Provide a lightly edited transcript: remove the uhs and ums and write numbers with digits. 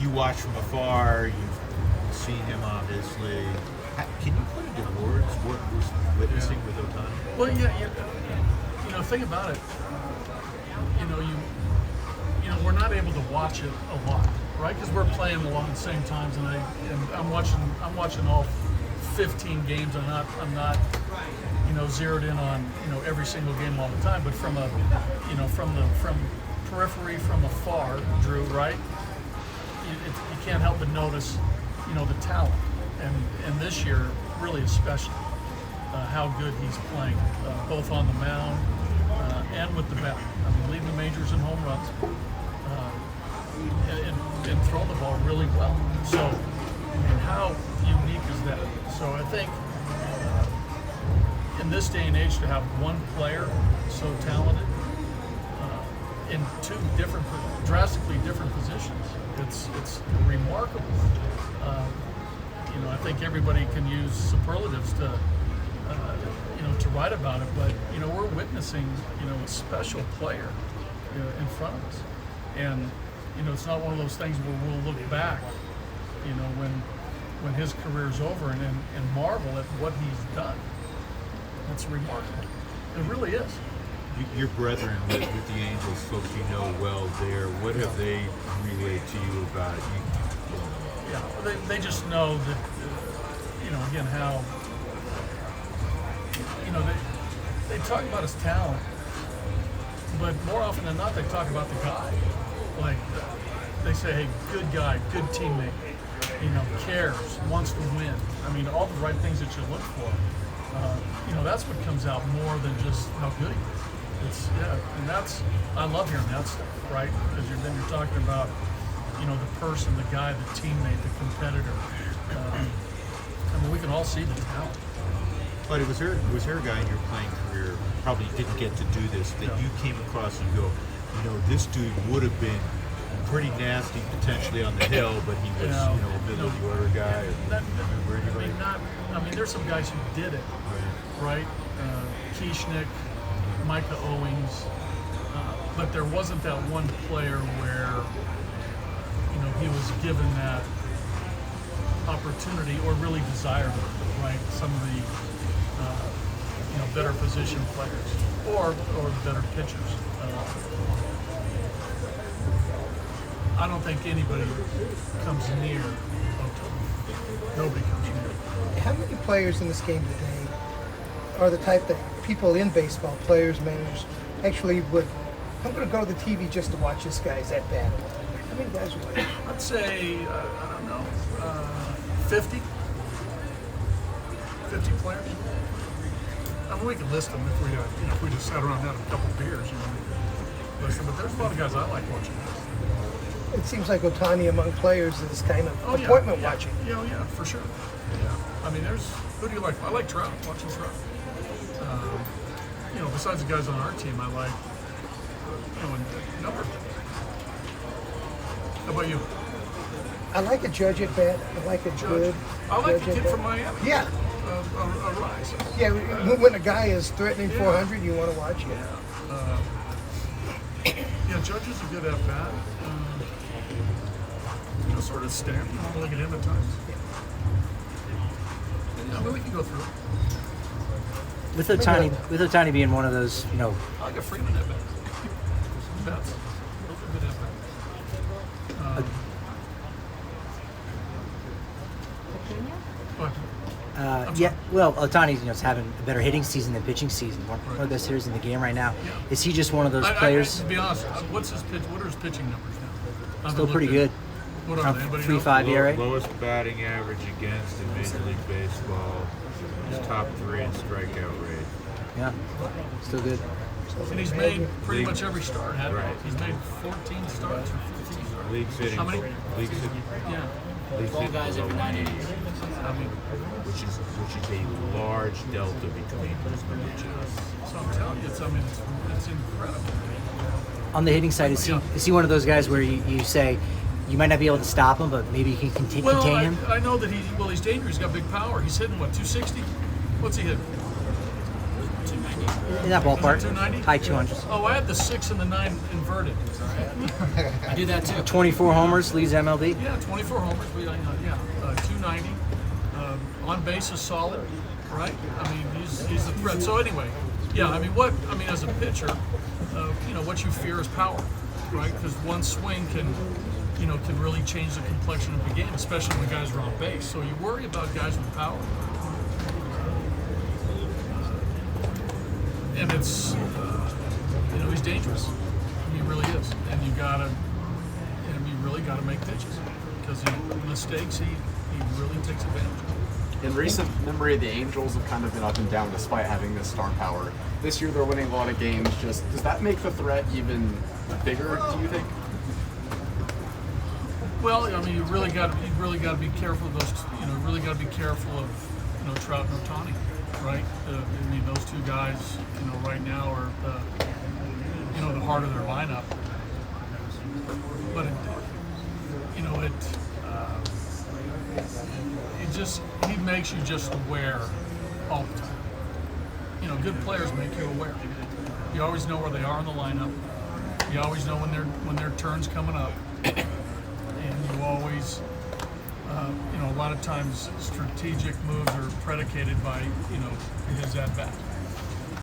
you watch from afar. You've seen him, obviously. Can you put into words what we're witnessing with Ohtani? Well, yeah, think about it. We're not able to watch it a lot, right? Because we're playing along the same times, and I'm watching all 15 games. I'm not zeroed in on every single game all the time. But from from periphery, from afar, Drew, right? You can't help but notice the talent, and this year really especially how good he's playing, both on the mound and with the bat. I mean, leading the majors in home runs. And throw the ball really well. So, how unique is that? So I think in this day and age to have one player so talented in two drastically different positions, it's remarkable. I think everybody can use superlatives to write about it, but we're witnessing a special player in front of us, and it's not one of those things where we'll look back, when his career's over and marvel at what he's done. It's remarkable. It really is. Your brethren with the Angels, folks you know well there, what have they relayed to you about it? Yeah, they just know that, again, how, they talk about his talent, but more often than not, they talk about the guy. Like, they say, hey, good guy, good teammate, cares, wants to win. I mean, all the right things that you look for. That's what comes out more than just how good he is. And I love hearing that stuff, right? Because then you're talking about, the person, the guy, the teammate, the competitor. We can all see the talent. But was there a guy in your playing career, probably didn't get to do this, that you came across and go, this dude would have been pretty nasty potentially on the hill, but he was, a middle of the order guy. There's some guys who did it, right? Kieschnick, Micah Owings, but there wasn't that one player where, he was given that opportunity or really desired it, right? Some of the, better position players or better pitchers. I don't think anybody comes near Ohtani. Nobody comes near. How many players in this game today are the type that people in baseball, players, managers, actually would, I'm going to go to the TV just to watch this guy's at bat? How many guys would? I'd say, I don't know, 50 players. I mean, we could list them if we just sat around and had a couple beers, listen, but there's a lot of guys I like watching. It seems like Ohtani among players is kind of appointment watching. Yeah, for sure. Yeah. I mean, who do you like? I like Trout, watching Trout. Besides the guys on our team, I like, a number of them. How about you? I like a Judge at bat. I like a good. I like the Judge kid at from bat. Miami. Yeah. A Rise. Yeah, when a guy is threatening 400, you want to watch it. Judge is a good at bat. Sort of stand. You want to look at him at times. We can go through it. With Ohtani being one of those, I like a Freeman at bat. Bats. Those are good at bat. Ohtani's having a better hitting season than pitching season. One of the best hitters in the game right now. Yeah. Is he just one of those players? To be honest, what's his pitch? What are his pitching numbers now? Still pretty good. What are they? 3.5 ERA. Lowest batting average against in Major League Baseball. He's top 3 in strikeout rate. Yeah, still good. And he's made pretty much every start, hasn't he? He's made 14 starts or 15 starts. League's hitting. How many? League's hitting. Yeah. 12 guys every 9 innings. Which is a large delta between those numbers. So I'm telling you, it's incredible. On the hitting side, is he one of those guys where you say you might not be able to stop him, but maybe you can contain him? I know that he's dangerous. He's got big power. He's hitting, 260? What's he hitting? 290. In that ballpark. 290? High 200s. Oh, I had the 6 and the 9 inverted. I do that too. 24 homers, leads MLB. Yeah, 24 homers. 290. On base is solid, right? I mean, he's the threat. So anyway, yeah. I mean, as a pitcher, what you fear is power, right? Because one swing can really change the complexion of the game, especially when guys are on base. So you worry about guys with power, and it's he's dangerous. He really is, and you really gotta make pitches because mistakes he really takes advantage of. In recent memory, the Angels have kind of been up and down despite having this star power. This year they're winning a lot of games. Just does that make the threat even bigger, do you think? Well, I mean, you really got to be careful of those. Really got to be careful of Trout and Ohtani, right? I mean, those two guys, right now are the heart of their lineup. But he makes you just aware all the time. Good players make you aware. You always know where they are in the lineup. You always know when their turn's coming up. And you always, a lot of times strategic moves are predicated by, his at-bat.